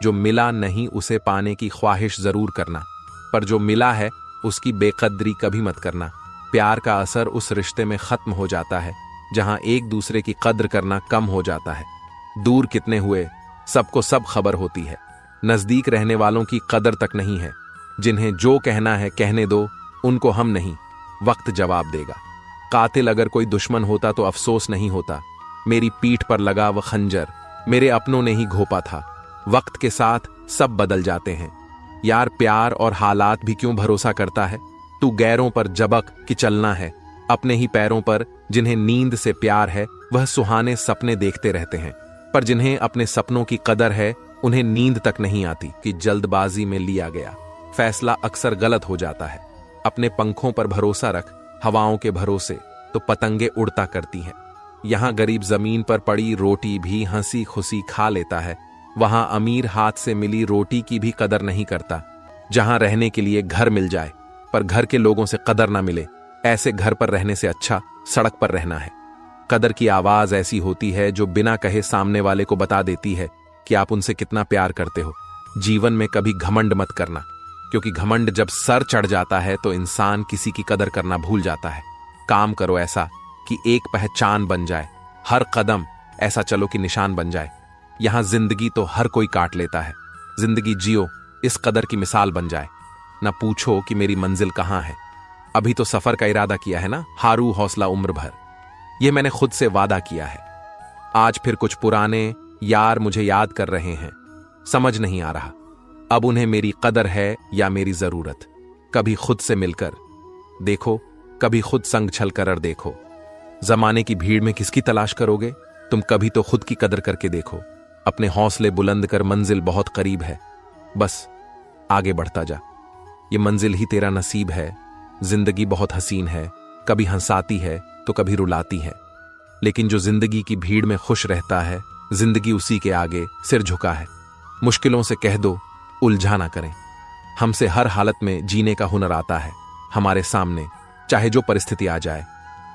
जो मिला नहीं उसे पाने की ख्वाहिश जरूर करना, पर जो मिला है उसकी बेकदरी कभी मत करना। प्यार का असर उस रिश्ते में खत्म हो जाता है जहां एक दूसरे की कद्र करना कम हो जाता है। दूर कितने हुए सबको सब खबर होती है, नजदीक रहने वालों की कदर तक नहीं है। जिन्हें जो कहना है कहने दो, उनको हम नहीं, वक्त जवाब देगा। कातिल अगर कोई दुश्मन होता तो अफसोस नहीं होता। मेरी पीठ पर लगा वह खंजर मेरे अपनों ने ही घोपा था। वक्त के साथ सब बदल जाते हैं यार, प्यार और हालात भी क्यों भरोसा करता है। तू गैरों पर जबक कि चलना है, अपने ही पैरों पर। जिन्हें नींद से प्यार है वह सुहाने सपने देखते रहते हैं, पर जिन्हें अपने सपनों की कदर है उन्हें नींद तक नहीं आती कि जल्दबाजी में लिया गया फैसला अक्सर गलत हो जाता है। अपने पंखों पर भरोसा रख, हवाओं के भरोसे तो पतंगे उड़ता करती हैं। यहां गरीब जमीन पर पड़ी रोटी भी हंसी खुशी खा लेता है, वहां अमीर हाथ से मिली रोटी की भी कदर नहीं करता। जहां रहने के लिए घर मिल जाए पर घर के लोगों से कदर ना मिले, ऐसे घर पर रहने से अच्छा सड़क पर रहना है। कदर की आवाज ऐसी होती है जो बिना कहे सामने वाले को बता देती है कि आप उनसे कितना प्यार करते हो। जीवन में कभी घमंड मत करना, क्योंकि घमंड जब सर चढ़ जाता है तो इंसान किसी की कदर करना भूल जाता है। काम करो ऐसा कि एक पहचान बन जाए, हर कदम ऐसा चलो कि निशान बन जाए। यहां जिंदगी तो हर कोई काट लेता है, जिंदगी जियो इस कदर की मिसाल बन जाए। ना पूछो कि मेरी मंजिल कहां है, अभी तो सफर का इरादा किया है ना, हारू हौसला उम्र भर। यह मैंने खुद से वादा किया है। आज फिर कुछ पुराने यार मुझे याद कर रहे हैं, समझ नहीं आ रहा अब उन्हें मेरी कदर है या मेरी जरूरत। कभी खुद से मिलकर देखो, कभी खुद संग छल कर देखो। जमाने की भीड़ में किसकी तलाश करोगे, तुम कभी तो खुद की कदर करके देखो। अपने हौसले बुलंद कर, मंजिल बहुत करीब है, बस आगे बढ़ता जा। ये मंजिल ही तेरा नसीब है। जिंदगी बहुत हसीन है, कभी हंसाती है तो कभी रुलाती है, लेकिन जो जिंदगी की भीड़ में खुश रहता है, जिंदगी उसी के आगे सिर झुका है। मुश्किलों से कह दो उलझा ना करें, हमसे हर हालत में जीने का हुनर आता है हमारे सामने, चाहे जो परिस्थिति आ जाए।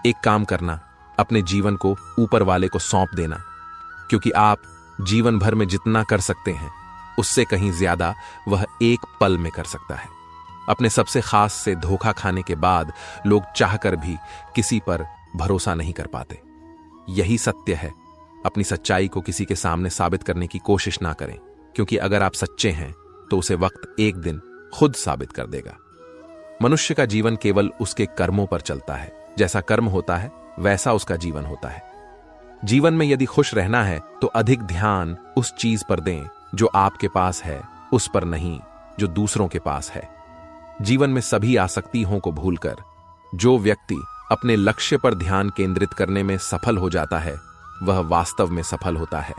एक काम करना, अपने जीवन को ऊपर वाले को सौंप देना, क्योंकि आप जीवन भर में जितना कर सकते हैं उससे कहीं ज्यादा वह एक पल में कर सकता है। अपने सबसे खास से धोखा खाने के बाद लोग चाहकर भी किसी पर भरोसा नहीं कर पाते। यही सत्य है। अपनी सच्चाई को किसी के सामने साबित करने की कोशिश ना करें, क्योंकि अगर आप सच्चे हैं तो उसे वक्त एक दिन खुद साबित कर देगा। मनुष्य का जीवन केवल उसके कर्मों पर चलता है, जैसा कर्म होता है वैसा उसका जीवन होता है। जीवन में यदि खुश रहना है तो अधिक ध्यान उस चीज पर दें जो आपके पास है, उस पर नहीं जो दूसरों के पास है। जीवन में सभी आसक्तियों को भूलकर जो व्यक्ति अपने लक्ष्य पर ध्यान केंद्रित करने में सफल हो जाता है वह वास्तव में सफल होता है।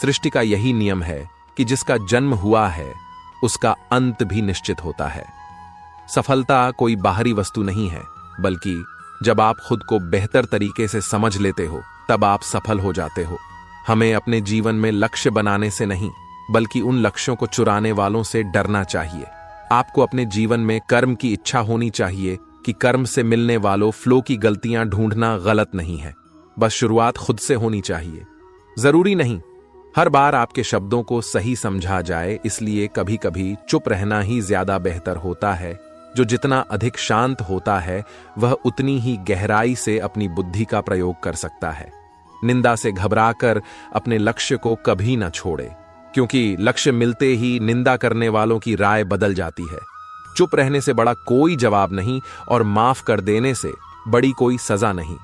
सृष्टि का यही नियम है कि जिसका जन्म हुआ है उसका अंत भी निश्चित होता है। सफलता कोई बाहरी वस्तु नहीं है, बल्कि जब आप खुद को बेहतर तरीके से समझ लेते हो तब आप सफल हो जाते हो। हमें अपने जीवन में लक्ष्य बनाने से नहीं, बल्कि उन लक्ष्यों को चुराने वालों से डरना चाहिए। आपको अपने जीवन में कर्म की इच्छा होनी चाहिए कि कर्म से मिलने वालों फ्लो की गलतियां ढूंढना गलत नहीं है, बस शुरुआत खुद से होनी चाहिए। जरूरी नहीं हर बार आपके शब्दों को सही समझा जाए, इसलिए कभी कभी चुप रहना ही ज्यादा बेहतर होता है। जो जितना अधिक शांत होता है वह उतनी ही गहराई से अपनी बुद्धि का प्रयोग कर सकता है। निंदा से घबराकर अपने लक्ष्य को कभी ना छोड़े, क्योंकि लक्ष्य मिलते ही निंदा करने वालों की राय बदल जाती है। चुप रहने से बड़ा कोई जवाब नहीं और माफ कर देने से बड़ी कोई सजा नहीं।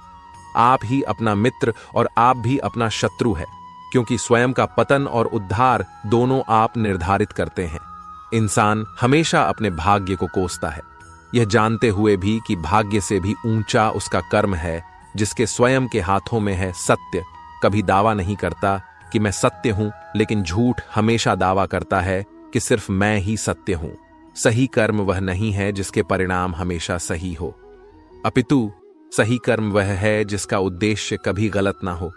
आप ही अपना मित्र और आप भी अपना शत्रु है, क्योंकि स्वयं का पतन और उद्धार दोनों आप निर्धारित करते हैं। इंसान हमेशा अपने भाग्य को कोसता है, यह जानते हुए भी कि भाग्य से भी ऊंचा उसका कर्म है। जिसके स्वयं के हाथों में है सत्य, कभी दावा नहीं करता कि मैं सत्य हूं, लेकिन झूठ हमेशा दावा करता है कि सिर्फ मैं ही सत्य हूं। सही कर्म वह नहीं है जिसके परिणाम हमेशा सही हो, अपितु सही कर्म वह है जिसका उद्देश्य कभी गलत ना हो।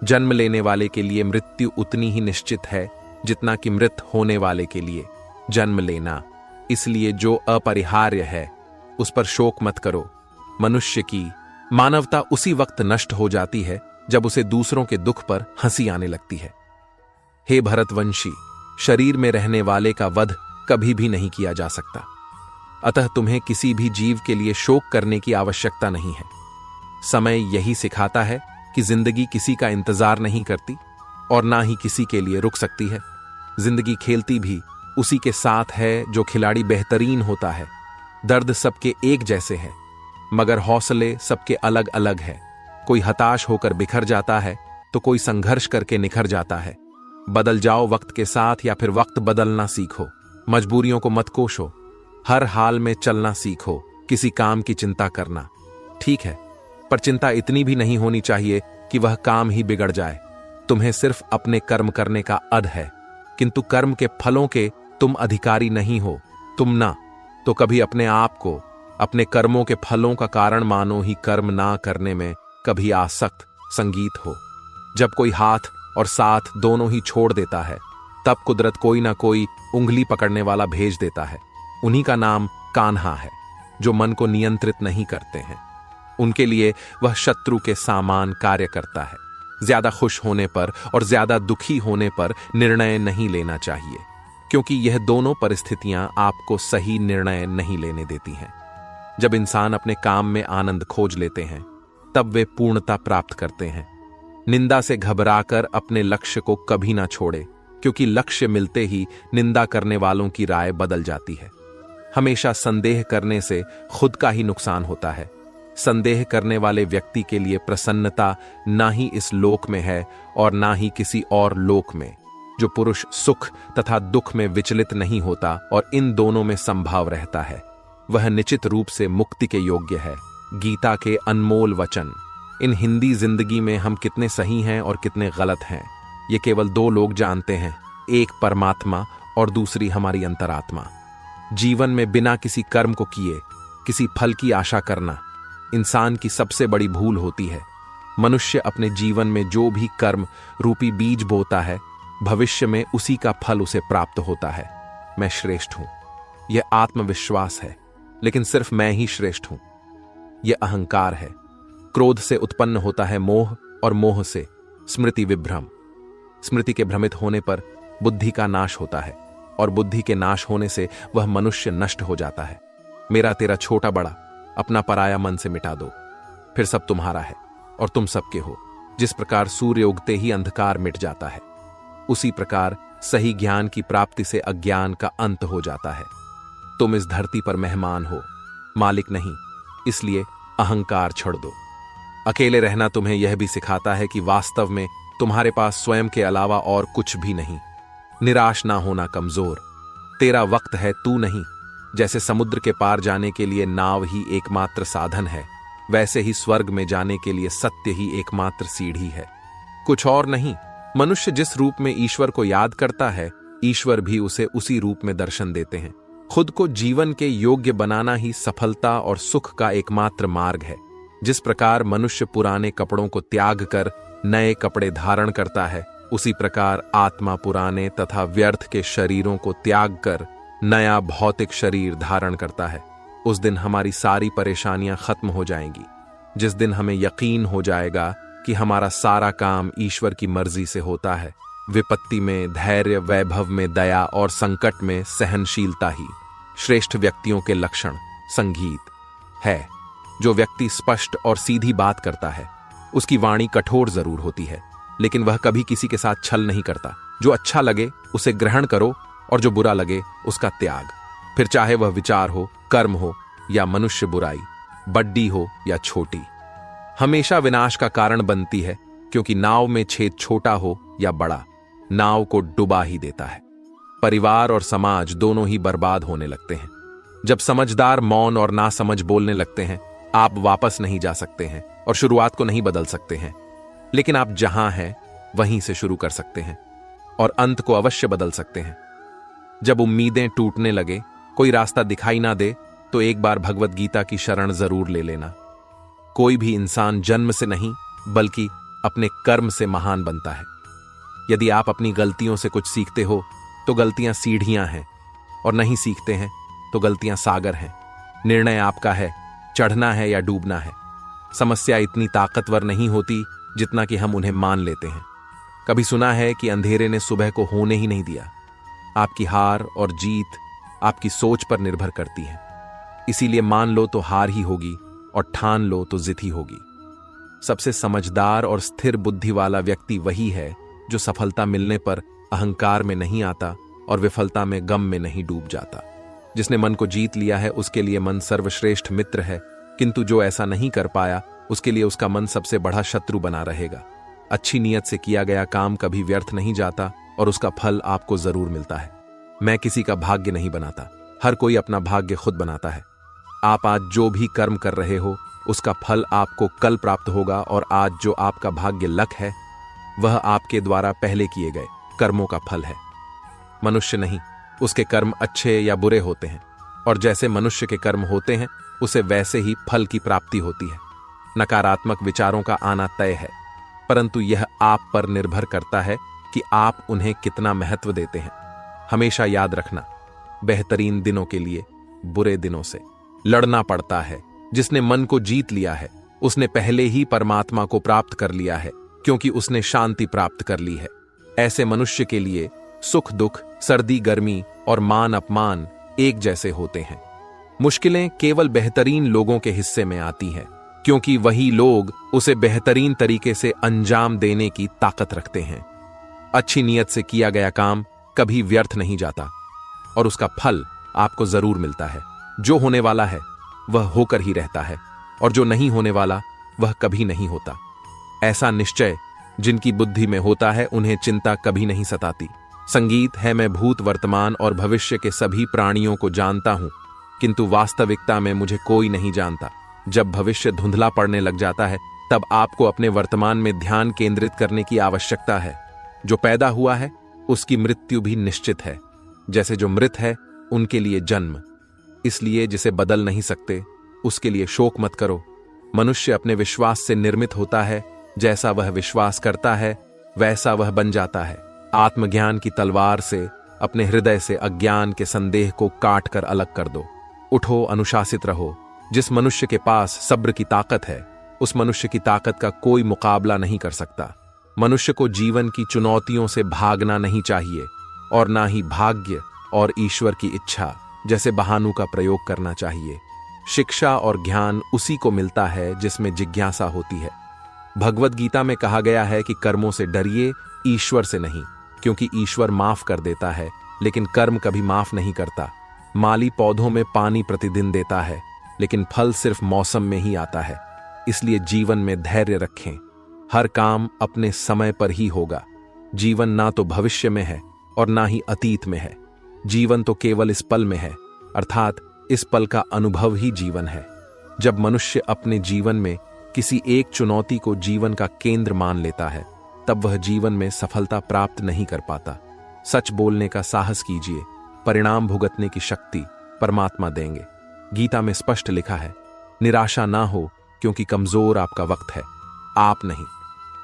जन्म लेने वाले के लिए मृत्यु उतनी ही निश्चित है जितना कि मृत होने वाले के लिए जन्म लेना। इसलिए जो अपरिहार्य है उस पर शोक मत करो। मनुष्य की मानवता उसी वक्त नष्ट हो जाती है जब उसे दूसरों के दुख पर हंसी आने लगती है। हे भरतवंशी, शरीर में रहने वाले का वध कभी भी नहीं किया जा सकता। अतः तुम्हें किसी भी जीव के लिए शोक करने की आवश्यकता नहीं है। समय यही सिखाता है कि जिंदगी किसी का इंतजार नहीं करती और ना ही किसी के लिए रुक सकती है। जिंदगी खेलती भी उसी के साथ है जो खिलाड़ी बेहतरीन होता है। दर्द सबके एक जैसे है, मगर हौसले सबके अलग अलग है। कोई हताश होकर बिखर जाता है तो कोई संघर्ष करके निखर जाता है। बदल जाओ वक्त के साथ या फिर वक्त बदलना सीखो। मजबूरियों को मत कोसो, हर हाल में चलना सीखो। किसी काम की चिंता करना ठीक है, पर चिंता इतनी भी नहीं होनी चाहिए कि वह काम ही बिगड़ जाए। तुम्हें सिर्फ अपने कर्म करने का अध है, किंतु कर्म के फलों के तुम अधिकारी नहीं हो। तुम ना तो कभी अपने आप को अपने कर्मों के फलों का कारण मानो ही कर्म ना करने में कभी आसक्त संगीत हो। जब कोई हाथ और साथ दोनों ही छोड़ देता है, तब कुदरत कोई ना कोई उंगली पकड़ने वाला भेज देता है। उन्हीं का नाम कान्हा है, जो मन को नियंत्रित नहीं करते हैं। उनके लिए वह शत्रु के सामान कार्य करता है। ज्यादा खुश होने पर और ज्यादा दुखी होने पर निर्णय नहीं लेना चाहिए, क्योंकि यह दोनों परिस्थितियां आपको सही निर्णय नहीं लेने देती हैं। जब इंसान अपने काम में आनंद खोज लेते हैं, तब वे पूर्णता प्राप्त करते हैं। निंदा से घबराकर अपने लक्ष्य को कभी ना छोड़े, क्योंकि लक्ष्य मिलते ही निंदा करने वालों की राय बदल जाती है। हमेशा संदेह करने से खुद का ही नुकसान होता है। संदेह करने वाले व्यक्ति के लिए प्रसन्नता ना ही इस लोक में है और ना ही किसी और लोक में। जो पुरुष सुख तथा दुख में विचलित नहीं होता और इन दोनों में संभाव रहता है, वह निश्चित रूप से मुक्ति के योग्य है। गीता के अनमोल वचन। इन हिंदी जिंदगी में हम कितने सही हैं और कितने गलत हैं, ये केवल दो लोग जानते हैं, एक परमात्मा और दूसरी हमारी अंतरात्मा। जीवन में बिना किसी कर्म को किए किसी फल की आशा करना इंसान की सबसे बड़ी भूल होती है। मनुष्य अपने जीवन में जो भी कर्म रूपी बीज बोता है, भविष्य में उसी का फल उसे प्राप्त होता है। मैं श्रेष्ठ हूं, यह आत्मविश्वास है, लेकिन सिर्फ मैं ही श्रेष्ठ हूं, यह अहंकार है। क्रोध से उत्पन्न होता है मोह और मोह से स्मृति विभ्रम। स्मृति के भ्रमित होने पर बुद्धि का नाश होता है और बुद्धि के नाश होने से वह मनुष्य नष्ट हो जाता है। मेरा तेरा छोटा बड़ा अपना पराया मन से मिटा दो, फिर सब तुम्हारा है और तुम सबके हो। जिस प्रकार सूर्य उगते ही अंधकार मिट जाता है, उसी प्रकार सही ज्ञान की प्राप्ति से अज्ञान का अंत हो जाता है। तुम इस धरती पर मेहमान हो, मालिक नहीं, इसलिए अहंकार छोड़ दो। अकेले रहना तुम्हें यह भी सिखाता है कि वास्तव में तुम्हारे पास स्वयं के अलावा और कुछ भी नहीं। निराश ना होना कमजोर। तेरा वक्त है, तू नहीं। जैसे समुद्र के पार जाने के लिए नाव ही एकमात्र साधन है, वैसे ही स्वर्ग में जाने के लिए सत्य ही एकमात्र सीढ़ी है, कुछ और नहीं। मनुष्य जिस रूप में ईश्वर को याद करता है, ईश्वर भी उसे उसी रूप में दर्शन देते हैं। खुद को जीवन के योग्य बनाना ही सफलता और सुख का एकमात्र मार्ग है। जिस प्रकार मनुष्य पुराने कपड़ों को त्याग कर नए कपड़े धारण करता है, उसी प्रकार आत्मा पुराने तथा व्यर्थ के शरीरों को त्याग कर नया भौतिक शरीर धारण करता है। उस दिन हमारी सारी परेशानियां खत्म हो जाएंगी। जिस दिन हमें यकीन हो जाएगा कि हमारा सारा काम ईश्वर की मर्जी से होता है। विपत्ति में धैर्य, वैभव में दया और संकट में सहनशीलता ही श्रेष्ठ व्यक्तियों के लक्षण संगीत है। जो व्यक्ति स्पष्ट और सीधी बात करता है, उसकी वाणी कठोर जरूर होती है, लेकिन वह कभी किसी के साथ छल नहीं करता। जो अच्छा लगे उसे ग्रहण करो और जो बुरा लगे उसका त्याग। फिर चाहे वह विचार हो, कर्म हो या मनुष्य बुराई, बड़ी हो या छोटी, हमेशा विनाश का कारण बनती है, क्योंकि नाव में छेद छोटा हो या बड़ा, नाव को डुबा ही देता है। परिवार और समाज दोनों ही बर्बाद होने लगते हैं। जब समझदार मौन और नासमझ बोलने लगते हैं, आप वापस नहीं जा सकते हैं और शुरुआत को नहीं बदल सकते हैं, लेकिन आप जहां हैं वहीं से शुरू कर सकते हैं और अंत को अवश्य बदल सकते हैं। जब उम्मीदें टूटने लगे, कोई रास्ता दिखाई ना दे, तो एक बार भगवत गीता की शरण जरूर ले लेना। कोई भी इंसान जन्म से नहीं बल्कि अपने कर्म से महान बनता है। यदि आप अपनी गलतियों से कुछ सीखते हो तो गलतियां सीढ़ियां हैं, और नहीं सीखते हैं तो गलतियां सागर हैं। निर्णय आपका है, चढ़ना है या डूबना है। समस्या इतनी ताकतवर नहीं होती जितना कि हम उन्हें मान लेते हैं। कभी सुना है कि अंधेरे ने सुबह को होने ही नहीं दिया, आपकी हार और जीत आपकी सोच पर निर्भर करती है। इसीलिए मान लो तो हार ही होगी और ठान लो तो जीत ही होगी। सबसे समझदार और स्थिर बुद्धि वाला व्यक्ति वही है जो सफलता मिलने पर अहंकार में नहीं आता और विफलता में गम में नहीं डूब जाता। जिसने मन को जीत लिया है उसके लिए मन सर्वश्रेष्ठ मित्र है, किंतु जो ऐसा नहीं कर पाया उसके लिए उसका मन सबसे बड़ा शत्रु बना रहेगा। अच्छी नीयत से किया गया काम कभी व्यर्थ नहीं जाता और उसका फल आपको जरूर मिलता है। मैं किसी का भाग्य नहीं बनाता, हर कोई अपना भाग्य खुद बनाता है। आप आज जो भी कर्म कर रहे हो उसका फल आपको कल प्राप्त होगा, और आज जो आपका भाग्य लक है वह आपके द्वारा पहले किए गए कर्मों का फल है। मनुष्य नहीं, उसके कर्म अच्छे या बुरे होते हैं, और जैसे मनुष्य के कर्म होते हैं उसे वैसे ही फल की प्राप्ति होती है। नकारात्मक विचारों का आना तय है, परंतु यह आप पर निर्भर करता है कि आप उन्हें कितना महत्व देते हैं। हमेशा याद रखना, बेहतरीन दिनों के लिए बुरे दिनों से लड़ना पड़ता है। जिसने मन को जीत लिया है उसने पहले ही परमात्मा को प्राप्त कर लिया है, क्योंकि उसने शांति प्राप्त कर ली है। ऐसे मनुष्य के लिए सुख दुख, सर्दी गर्मी और मान अपमान एक जैसे होते हैं। मुश्किलें केवल बेहतरीन लोगों के हिस्से में आती हैं, क्योंकि वही लोग उसे बेहतरीन तरीके से अंजाम देने की ताकत रखते हैं। अच्छी नीयत से किया गया काम कभी व्यर्थ नहीं जाता और उसका फल आपको जरूर मिलता है। जो होने वाला है वह होकर ही रहता है, और जो नहीं होने वाला वह कभी नहीं होता। ऐसा निश्चय जिनकी बुद्धि में होता है उन्हें चिंता कभी नहीं सताती। संगीत है, मैं भूत वर्तमान और भविष्य के सभी प्राणियों को जानता हूं, किंतु वास्तविकता में मुझे कोई नहीं जानता। जब भविष्य धुंधला पड़ने लग जाता है तब आपको अपने वर्तमान में ध्यान केंद्रित करने की आवश्यकता है। जो पैदा हुआ है उसकी मृत्यु भी निश्चित है, जैसे जो मृत है उनके लिए जन्म। इसलिए जिसे बदल नहीं सकते उसके लिए शोक मत करो। मनुष्य अपने विश्वास से निर्मित होता है, जैसा वह विश्वास करता है वैसा वह बन जाता है। आत्मज्ञान की तलवार से अपने हृदय से अज्ञान के संदेह को काट कर अलग कर दो। उठो, अनुशासित रहो। जिस मनुष्य के पास सब्र की ताकत है उस मनुष्य की ताकत का कोई मुकाबला नहीं कर सकता। मनुष्य को जीवन की चुनौतियों से भागना नहीं चाहिए, और ना ही भाग्य और ईश्वर की इच्छा जैसे बहानों का प्रयोग करना चाहिए। शिक्षा और ज्ञान उसी को मिलता है जिसमें जिज्ञासा होती है। भगवद गीता में कहा गया है कि कर्मों से डरिए, ईश्वर से नहीं, क्योंकि ईश्वर माफ कर देता है लेकिन कर्म कभी माफ नहीं करता। माली पौधों में पानी प्रतिदिन देता है लेकिन फल सिर्फ मौसम में ही आता है। इसलिए जीवन में धैर्य रखें। हर काम अपने समय पर ही होगा। जीवन ना तो भविष्य में है और ना ही अतीत में है। जीवन तो केवल इस पल में है, अर्थात इस पल का अनुभव ही जीवन है। जब मनुष्य अपने जीवन में किसी एक चुनौती को जीवन का केंद्र मान लेता है तब वह जीवन में सफलता प्राप्त नहीं कर पाता। सच बोलने का साहस कीजिए, परिणाम भुगतने की शक्ति परमात्मा देंगे। गीता में स्पष्ट लिखा है, निराशा ना हो क्योंकि कमजोर आपका वक्त है। आप नहीं,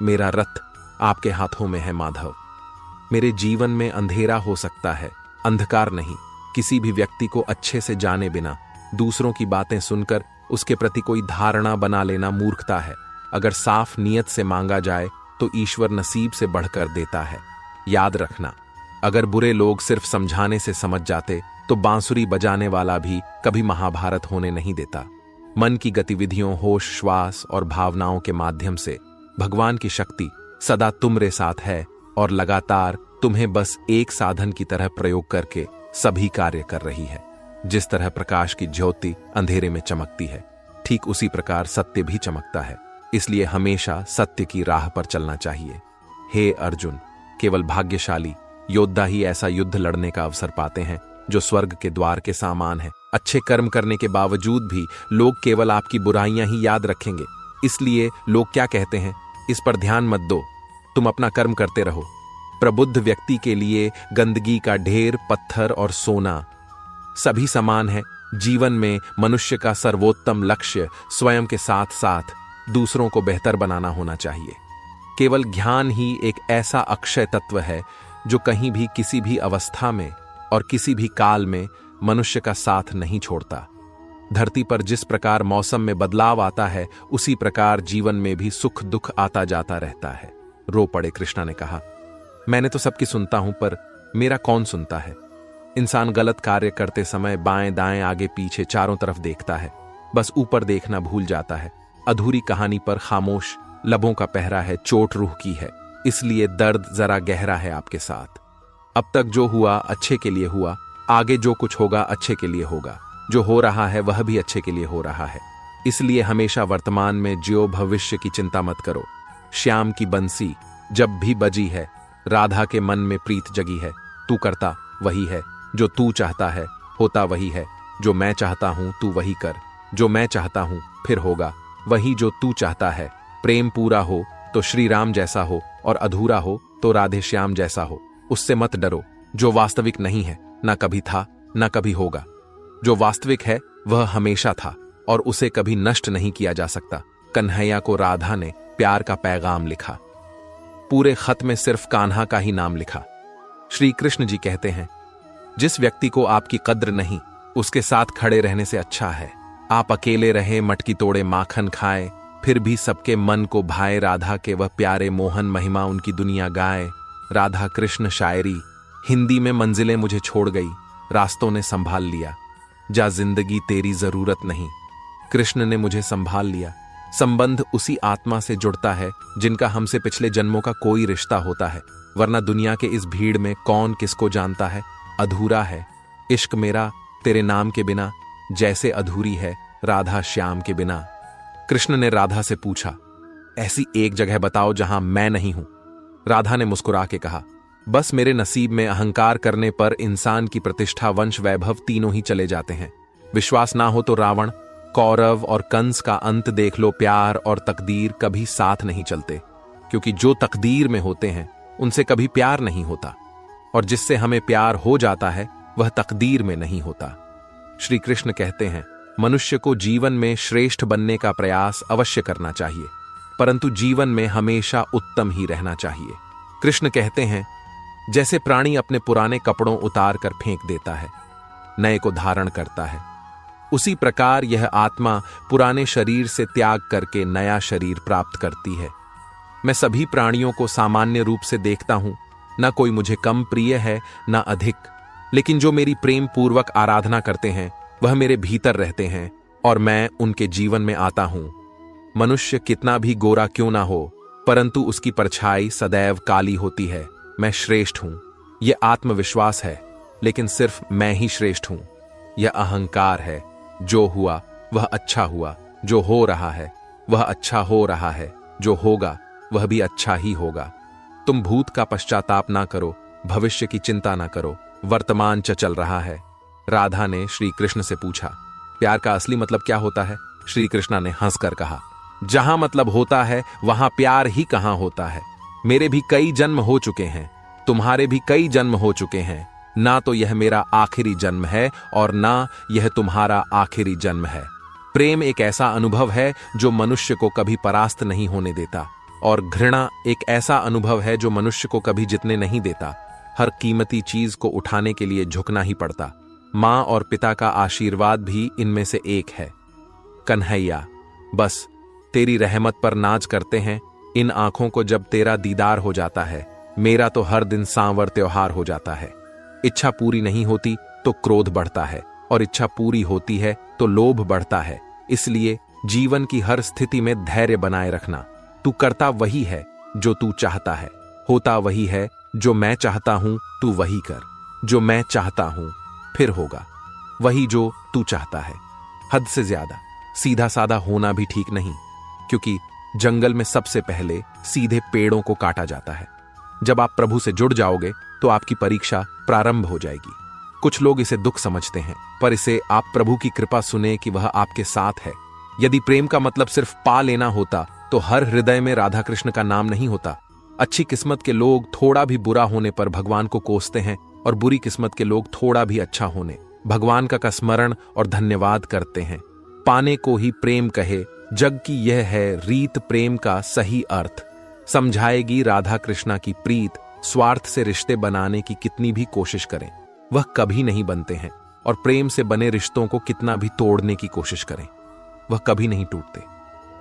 मेरा रथ आपके हाथों में है माधव। मेरे जीवन में अंधेरा हो सकता है, अंधकार नहीं। किसी भी व्यक्ति को अच्छे से जाने बिना दूसरों की बातें सुनकर उसके प्रति कोई धारणा बना लेना मूर्खता है। अगर साफ नीयत से मांगा जाए तो ईश्वर नसीब से बढ़कर देता है। याद रखना, अगर बुरे लोग सिर्फ समझाने से समझ जाते तो बांसुरी बजाने वाला भी कभी महाभारत होने नहीं देता। मन की गतिविधियों, होश, श्वास और भावनाओं के माध्यम से भगवान की शक्ति सदा तुम्हारे साथ है और लगातार तुम्हें बस एक साधन की तरह प्रयोग करके सभी कार्य कर रही है। जिस तरह प्रकाश की ज्योति अंधेरे में चमकती है, ठीक उसी प्रकार सत्य भी चमकता है। इसलिए हमेशा सत्य की राह पर चलना चाहिए। हे अर्जुन, केवल भाग्यशाली योद्धा ही ऐसा युद्ध लड़ने का अवसर पाते हैं जो स्वर्ग के द्वार के सामान है। अच्छे कर्म करने के बावजूद भी लोग केवल आपकी बुराइयां ही याद रखेंगे। इसलिए लोग क्या कहते हैं, इस पर ध्यान मत दो, तुम अपना कर्म करते रहो। प्रबुद्ध व्यक्ति के लिए गंदगी का ढेर, पत्थर और सोना सभी समान है। जीवन में मनुष्य का सर्वोत्तम लक्ष्य स्वयं के साथ साथ दूसरों को बेहतर बनाना होना चाहिए। केवल ज्ञान ही एक ऐसा अक्षय तत्व है जो कहीं भी, किसी भी अवस्था में और किसी भी काल में मनुष्य का साथ नहीं छोड़ता। धरती पर जिस प्रकार मौसम में बदलाव आता है उसी प्रकार जीवन में भी सुख दुख आता जाता रहता है। रो पड़े कृष्णा ने कहा, मैंने तो सबकी सुनता हूं पर मेरा कौन सुनता है। इंसान गलत कार्य करते समय बाएं दाएं आगे पीछे चारों तरफ देखता है, बस ऊपर देखना भूल जाता है। अधूरी कहानी पर खामोश लबों का पहरा है, चोट रूह की है, इसलिए दर्द जरा गहरा है आपके साथ। अब तक जो हुआ अच्छे के लिए हुआ, आगे जो कुछ होगा अच्छे के लिए होगा, जो हो रहा है वह भी अच्छे के लिए हो रहा है। इसलिए हमेशा वर्तमान में जियो, भविष्य की चिंता मत करो। श्याम की बंसी जब भी बजी है, राधा के मन में प्रीत जगी है। तू करता वही है जो तू चाहता है, होता वही है जो मैं चाहता हूं, तू वही कर जो मैं चाहता हूं, फिर होगा वही जो तू चाहता है। प्रेम पूरा हो तो श्री राम जैसा हो, और अधूरा हो तो राधे श्याम जैसा हो। उससे मत डरो, जो वास्तविक नहीं है, ना कभी था ना कभी होगा। जो वास्तविक है वह हमेशा था और उसे कभी नष्ट नहीं किया जा सकता। कन्हैया को राधा ने प्यार का पैगाम लिखा, पूरे खत में सिर्फ कान्हा का ही नाम लिखा। श्री कृष्ण जी कहते हैं, जिस व्यक्ति को आपकी कद्र नहीं, उसके साथ खड़े रहने से अच्छा है आप अकेले रहे, मटकी तोड़े माखन खाए, फिर भी सबके मन को भाए। राधा के वह प्यारे मोहन, महिमा उनकी दुनिया गाए। राधा कृष्ण शायरी, हिंदी में मंजिलें मुझे छोड़ गई, रास्तों ने संभाल लिया, जा जिंदगी तेरी जरूरत नहीं, कृष्ण ने मुझे संभाल लिया। संबंध उसी आत्मा से जुड़ता है जिनका हमसे पिछले जन्मों का कोई रिश्ता होता है, वरना दुनिया के इस भीड़ में कौन किसको जानता है। अधूरा है इश्क मेरा तेरे नाम के बिना, जैसे अधूरी है राधा श्याम के बिना। कृष्ण ने राधा से पूछा, ऐसी एक जगह बताओ जहां मैं नहीं हूं। राधा ने मुस्कुरा के कहा, बस मेरे नसीब में अहंकार करने पर इंसान की प्रतिष्ठा, वंश, वैभव तीनों ही चले जाते हैं। विश्वास ना हो तो रावण, कौरव और कंस का अंत देख लो। प्यार और तकदीर कभी साथ नहीं चलते, क्योंकि जो तकदीर में होते हैं उनसे कभी प्यार नहीं होता, और जिससे हमें प्यार हो जाता है वह तकदीर में नहीं होता। श्री कृष्ण कहते हैं, मनुष्य को जीवन में श्रेष्ठ बनने का प्रयास अवश्य करना चाहिए, परंतु जीवन में हमेशा उत्तम ही रहना चाहिए। कृष्ण कहते हैं, जैसे प्राणी अपने पुराने कपड़ों उतार कर फेंक देता है, नए को धारण करता है, उसी प्रकार यह आत्मा पुराने शरीर से त्याग करके नया शरीर प्राप्त करती है। मैं सभी प्राणियों को सामान्य रूप से देखता हूं, ना कोई मुझे कम प्रिय है ना अधिक, लेकिन जो मेरी प्रेम पूर्वक आराधना करते हैं वह मेरे भीतर रहते हैं और मैं उनके जीवन में आता हूं। मनुष्य कितना भी गोरा क्यों ना हो, परंतु उसकी परछाई सदैव काली होती है। मैं श्रेष्ठ हूं, यह आत्मविश्वास है, लेकिन सिर्फ मैं ही श्रेष्ठ हूं। यह अहंकार है। जो हुआ वह अच्छा हुआ, जो हो रहा है वह अच्छा हो रहा है, जो होगा वह भी अच्छा ही होगा। तुम भूत का पश्चाताप ना करो, भविष्य की चिंता ना करो, वर्तमान चल रहा है। राधा ने श्री कृष्ण से पूछा, प्यार का असली मतलब क्या होता है? श्री कृष्ण ने हंसकर कहा, जहां मतलब होता है वहां प्यार ही कहां होता है। मेरे भी कई जन्म हो चुके हैं, तुम्हारे भी कई जन्म हो चुके हैं, ना तो यह मेरा आखिरी जन्म है और ना यह तुम्हारा आखिरी जन्म है। प्रेम एक ऐसा अनुभव है जो मनुष्य को कभी परास्त नहीं होने देता, और घृणा एक ऐसा अनुभव है जो मनुष्य को कभी जीतने नहीं देता। हर कीमती चीज को उठाने के लिए झुकना ही पड़ता। मां और पिता का आशीर्वाद भी इनमें से एक है। कन्हैया, बस तेरी रहमत पर नाज करते हैं। इन आंखों को जब तेरा दीदार हो जाता है, मेरा तो हर दिन सांवर त्योहार हो जाता है। इच्छा पूरी नहीं होती तो क्रोध बढ़ता है, और इच्छा पूरी होती है तो लोभ बढ़ता है। इसलिए जीवन की हर स्थिति में धैर्य बनाए रखना। तू करता वही है जो तू चाहता है, होता वही है जो मैं चाहता हूं, तू वही कर जो मैं चाहता हूं, फिर होगा वही जो तू चाहता है। हद से ज्यादा सीधा साधा होना भी ठीक नहीं, क्योंकि जंगल में सबसे पहले सीधे पेड़ों को काटा जाता है। जब आप प्रभु से जुड़ जाओगे तो आपकी परीक्षा प्रारंभ हो जाएगी। कुछ लोग इसे दुख समझते हैं, पर इसे आप प्रभु की कृपा सुने कि वह आपके साथ है। यदि प्रेम का मतलब सिर्फ पा लेना होता तो हर हृदय में राधा कृष्ण का नाम नहीं होता। अच्छी किस्मत के लोग थोड़ा भी बुरा होने पर भगवान को कोसते हैं, और बुरी किस्मत के लोग थोड़ा भी अच्छा होने भगवान का स्मरण और धन्यवाद करते हैं। पाने को ही प्रेम कहे, जग की यह है रीत, प्रेम का सही अर्थ। समझाएगी राधा कृष्णा की प्रीत, स्वार्थ से रिश्ते बनाने की कितनी भी कोशिश करें वह कभी नहीं बनते हैं, और प्रेम से बने रिश्तों को कितना भी तोड़ने की कोशिश करें वह कभी नहीं टूटते।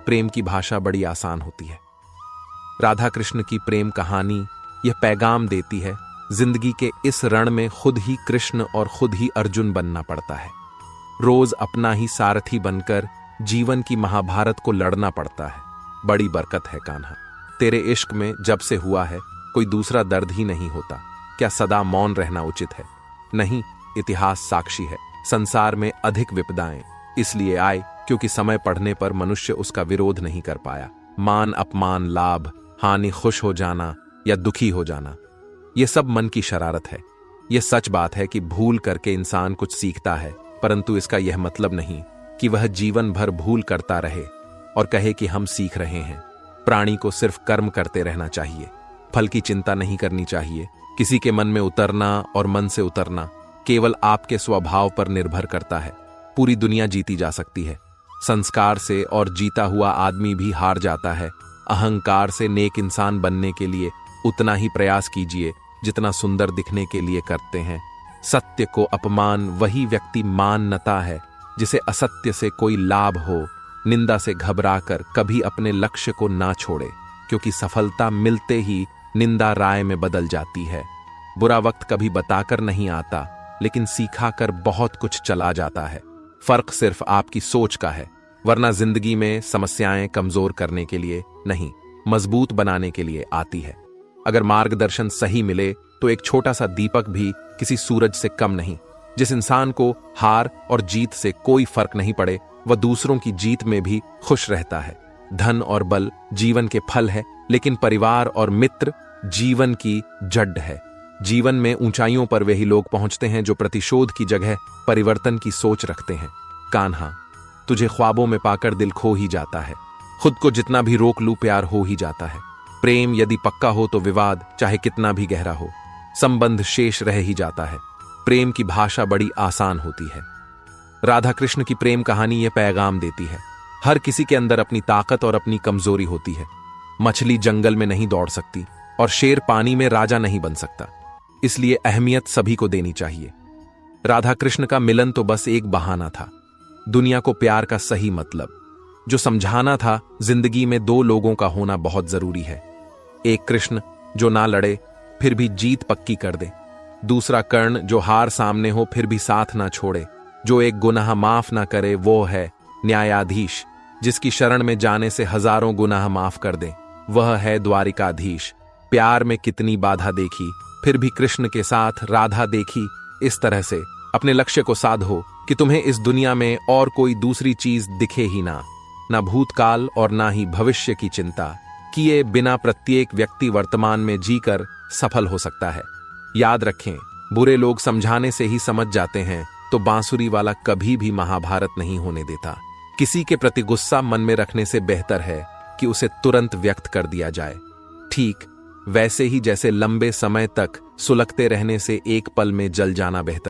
प्रेम की भाषा बड़ी आसान होती है। राधा कृष्ण की प्रेम कहानी यह पैगाम देती है, जिंदगी के इस रण में खुद ही कृष्ण और खुद ही अर्जुन बनना पड़ता है। रोज अपना ही सारथी बनकर जीवन की महाभारत को लड़ना पड़ता है। बड़ी बरकत है कान्हा, तेरे इश्क में जब से हुआ है कोई दूसरा दर्द ही नहीं होता। क्या सदा मौन रहना उचित है? नहीं, इतिहास साक्षी है, संसार में अधिक विपदाएं इसलिए आए क्योंकि समय पढ़ने पर मनुष्य उसका विरोध नहीं कर पाया। मान अपमान, लाभ हानि, खुश हो जाना या दुखी हो जाना, यह सब मन की शरारत है। यह सच बात है कि भूल करके इंसान कुछ सीखता है, परंतु इसका यह मतलब नहीं कि वह जीवन भर भूल करता रहे और कहे कि हम सीख रहे हैं। प्राणी को सिर्फ कर्म करते रहना चाहिए, फल की चिंता नहीं करनी चाहिए। किसी के मन में उतरना और मन से उतरना केवल आपके स्वभाव पर निर्भर करता है। पूरी दुनिया जीती जा सकती है संस्कार से, और जीता हुआ आदमी भी हार जाता है। अहंकार से नेक इंसान बनने के लिए उतना ही प्रयास कीजिए जितना सुंदर दिखने के लिए करते हैं। सत्य को अपमान वही व्यक्ति मानता है जिसे असत्य से कोई लाभ हो। निंदा से घबराकर कभी अपने लक्ष्य को ना छोड़े, क्योंकि सफलता मिलते ही निंदा राय में बदल जाती है। बुरा वक्त कभी बताकर नहीं आता, लेकिन सीखा कर बहुत कुछ चला जाता है। फर्क सिर्फ आपकी सोच का है, वरना जिंदगी में समस्याएं कमजोर करने के लिए नहीं, मजबूत बनाने के लिए आती है। अगर मार्गदर्शन सही मिले तो एक छोटा सा दीपक भी किसी सूरज से कम नहीं। जिस इंसान को हार और जीत से कोई फर्क नहीं पड़े, वह दूसरों की जीत में भी खुश रहता है। धन और बल जीवन के फल है, लेकिन परिवार और मित्र जीवन की जड़ है। जीवन में ऊंचाइयों पर वही लोग पहुंचते हैं जो प्रतिशोध की जगह परिवर्तन की सोच रखते हैं। कान्हा, तुझे ख्वाबों में पाकर दिल खो ही जाता है। खुद को जितना भी रोक लूं प्यार हो ही जाता है। प्रेम यदि पक्का हो तो विवाद चाहे कितना भी गहरा हो, संबंध शेष रह ही जाता है। प्रेम की भाषा बड़ी आसान होती है। राधा कृष्ण की प्रेम कहानी यह पैगाम देती है, हर किसी के अंदर अपनी ताकत और अपनी कमजोरी होती है। मछली जंगल में नहीं दौड़ सकती और शेर पानी में राजा नहीं बन सकता, इसलिए अहमियत सभी को देनी चाहिए। राधा कृष्ण का मिलन तो बस एक बहाना था, दुनिया को प्यार का सही मतलब जो समझाना था। जिंदगी में दो लोगों का होना बहुत जरूरी है, एक कृष्ण जो ना लड़े फिर भी जीत पक्की कर दे, दूसरा कर्ण जो हार सामने हो फिर भी साथ ना छोड़े, जो एक गुनाह माफ ना करे वो है न्यायाधीश, जिसकी शरण में जाने से हजारों गुनाह माफ कर दे, वह है द्वारिकाधीश। प्यार में कितनी बाधा देखी, फिर भी कृष्ण के साथ राधा देखी। इस तरह से अपने लक्ष्य को साधो कि तुम्हें इस दुनिया में और कोई दूसरी चीज दिखे ही ना भूतकाल और ना ही भविष्य की चिंता किए बिना प्रत्येक व्यक्ति वर्तमान में जीकर सफल हो सकता है। याद रखें, बुरे लोग समझाने से ही समझ जाते हैं, तो बांसुरी वाला कभी भी महाभारत नहीं होने देता। किसी के प्रति गुस्सा मन में रखने से बेहतर है कि उसे तुरंत व्यक्त कर दिया जाए। ठीक वैसे ही जैसे लंबे समय तक सुलगते रहने से एक पल में जल जाना बेहतर